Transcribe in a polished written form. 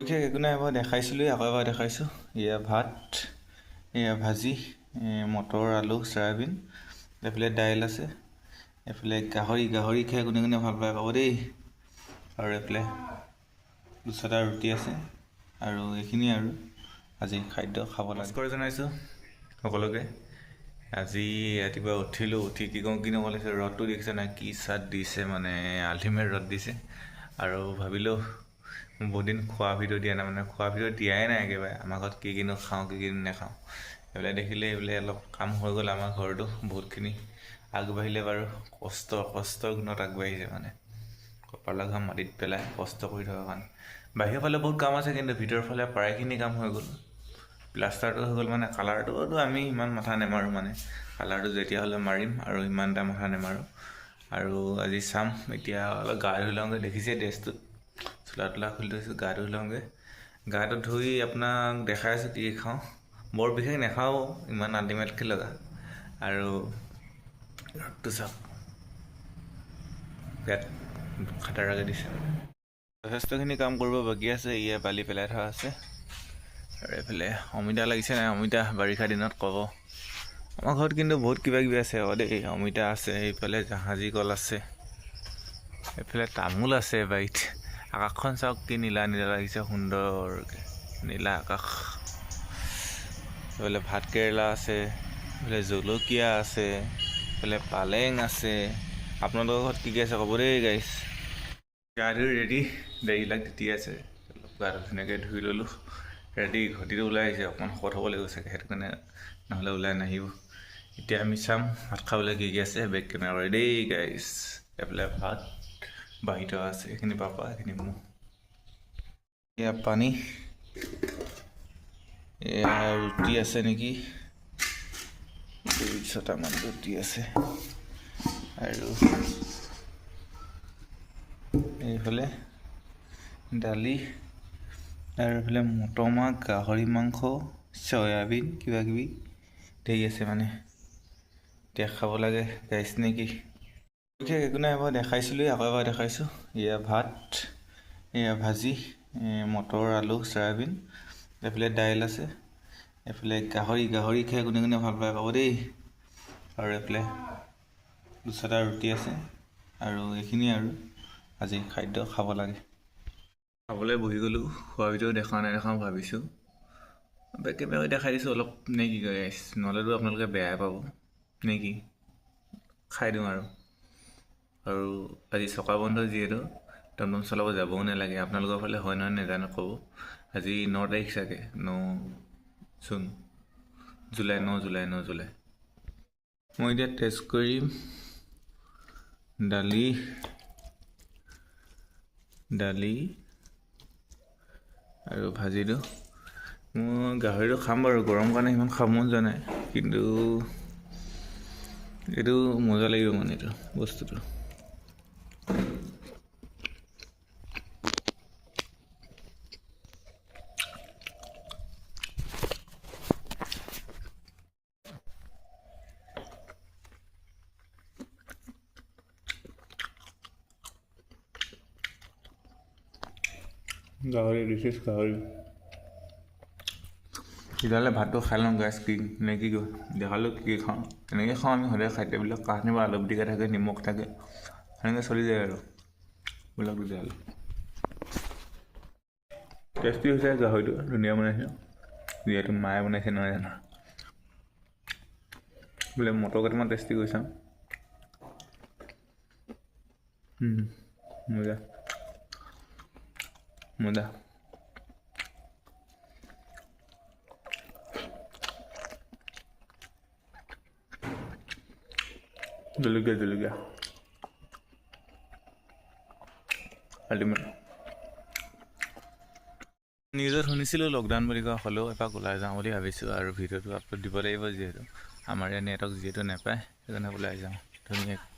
বিশেষ একো নাই, মই দেখাইছিলোঁ, আকৌ এবাৰ দেখাইছোঁ। এয়া ভাত, এয়া ভাজি, মটৰ, আলু, চয়াবিন, এইফালে দাইল আছে, এইফালে গাহৰি খাই কোনে কোনে ভাল পায় পাব দেই। আৰু এইফালে দুটা ৰুটি আছে, আৰু এইখিনিয়ে আৰু আজি খাদ্য খাব লাগে। নমস্কাৰ জনাইছোঁ সকলোকে। আজি ৰাতিপুৱা উঠিলোঁ, উঠি কি কওঁ কি নকওঁ লাগিছে, ৰ'দটো দেখিছে নাই কি চাট দিছে, মানে আল্টিমেট ৰ'দ দিছে। আৰু ভাবিলোঁ বহুত দিন খোৱা ভিডিঅ' দিয়া নাই, মানে খোৱা ভিডিঅ' দিয়াই নাই একেবাৰে। আমাৰ ঘৰত কি কিনো খাওঁ কি কিনো নাখাওঁ এইবিলাক দেখিলে, এইবিলাক অলপ কাম হৈ গ'ল। আমাৰ ঘৰতো বহুতখিনি আগবাঢ়িলে বাৰু, কষ্টৰ গুণত আগবাঢ়িছে। মানে কপালৰ ঘাম মাটিত পেলাই কষ্ট কৰি থকাৰ কাৰণে বাহিৰৰ ফালে বহুত কাম আছে, কিন্তু ভিতৰৰ ফালে প্ৰায়খিনি কাম হৈ গ'ল। প্লাষ্টাৰটো হৈ গ'ল, মানে কালাৰটোতো আমি ইমান মাথা নেমাৰোঁ, মানে কালাৰটো যেতিয়া হ'লে মাৰিম আৰু ইমান এটা মাথা নেমাৰোঁ। আৰু আজি চাম, এতিয়া অলপ গা ধুই লওঁগৈ। দেখিছে ড্ৰেছটোত চোলা তোলা খুলি থৈছোঁ, গা ধুই লওঁগৈ। গাটো ধুই আপোনাক দেখাই আছোঁ কি খাওঁ। বৰ বিশেষ নাখাওঁ, ইমান আল্টিমেটকৈ লগা। আৰু ৰ'দটো চাওক, পেট খাটাৰাকৈ দিছে। যথেষ্টখিনি কাম কৰিব বাকী আছে। ইয়ে বালি পেলাই থোৱা আছে। আৰু এইফালে অমিতা লাগিছে নাই, অমিতা বাৰিষা দিনত ক'ব। আমাৰ ঘৰত কিন্তু বহুত কিবা কিবি আছে দেই। অমিতা আছে, এইফালে জাহাজী কল আছে, এইফালে তামোল আছে বাৰীত। আকাশখন চাওক কি নীলা নীলা লাগিছে, সুন্দৰকৈ নীলা আকাশ। এইফালে ভাত কেৰেলা আছে, এইফালে জলকীয়া আছে, এইফালে পালেং আছে। আপোনালোকৰ ঘৰত কি কি আছে ক'ব দেই গাইছ। গা ধুই ৰেডি, দাড়িবিলাক তিতি আছে, অলপ গাটো ধুনীয়াকৈ ধুই ল'লোঁ। ৰেডি, ঘটিটো ওলাই আহিছে। অকণমান শকত হ'ব লাগিব চাগে, সেইটো কাৰণে, নহ'লে ওলাই নাহিব। এতিয়া আমি চাম ভাত খাবলৈ কি কি আছে। বেক কেমেৰা কৰি দেই গাইছ। এইফালে ভাত বাঢ়ি থোৱা আছে, এইখিনি পাপা, এইখিনি মোৰ। এয়া পানী, এয়া ৰুটি আছে নেকি, 2-6টামান ৰুটি আছে। আৰু এইফালে দালি, আৰু এইফালে মটৰ মাহ, গাহৰি মাংস, চয়াবিন, কিবা কিবি ধেৰ আছে। মানে এতিয়া খাব লাগে গাইছ নেকি। বিশেষ একো নাই, মই দেখাইছিলোঁ, আকৌ এবাৰ দেখাইছোঁ। এয়া ভাত, এয়া ভাজি, মটৰ, আলু, চয়াবিন, এইফালে দাইল আছে, এইফালে গাহৰি খাই কোনে কোনে ভাল পায় পাব দেই। আৰু এইফালে দুটা ৰুটি আছে, আৰু এইখিনিয়ে আৰু আজি খাদ্য খাব লাগে। খাবলৈ বহি গ'লোঁ। খোৱাৰ ভিতৰত দেখাওঁ ভাবিছোঁ বেক কেমেৰা দেখাই দিছোঁ অলপ, নে কি কয় গাইছ, নহ'লেতো আপোনালোকে বেয়াই পাব নে কি। খাই দিওঁ আৰু আজি চকা বন্ধ যিহেতু, টমটম চলাব যাবও নালাগে। আপোনালোকৰ ফালে হয় নহয় নাজানো, ক'ব। আজি 9 তাৰিখ চাগে, 9 জুলাই। মই এতিয়া টেষ্ট কৰিম দালি আৰু ভাজিটো। মই গাহৰিটো খাম বাৰু, গৰম কাৰণে সিমান খাব মন যোৱা নাই, কিন্তু এইটো মজা লাগিব, মানে এইটো বস্তুটো। গাহৰি তেতিয়াহ'লে ভাতটো খাই লওঁ গাইছ, কি নে কি কয়। দেখালোঁ কি খাওঁ, এনেকৈ খাওঁ আমি সদায় খাদ্যবিলাক। কাহানি বা আলু পিটিকা থাকে, নিমখ থাকে, সেনেকৈ চলি যায় আৰু বিলাক। তেতিয়াহ'লে টেষ্টি হৈছে গাহৰিটো, ধুনীয়া বনাইছে, যিহেতু মায়ে বনাইছে নহয় জানো। বোলে মটৰ কেইটামান টেষ্টি কৰি চাওঁ। মজা। জলকীয়া আল্টিমেট। নিউজত শুনিছিলোঁ লকডাউন বুলি কোৱা, হ'লেও এপাক ওলাই যাওঁ বুলি ভাবিছোঁ। আৰু ভিডিঅ'টো আপলোড দিব লাগিব, যিহেতু আমাৰ ইয়াত নেটৱৰ্ক যিহেতু নাপায়, সেইকাৰণে ওলাই যাওঁ ধুনীয়াকৈ।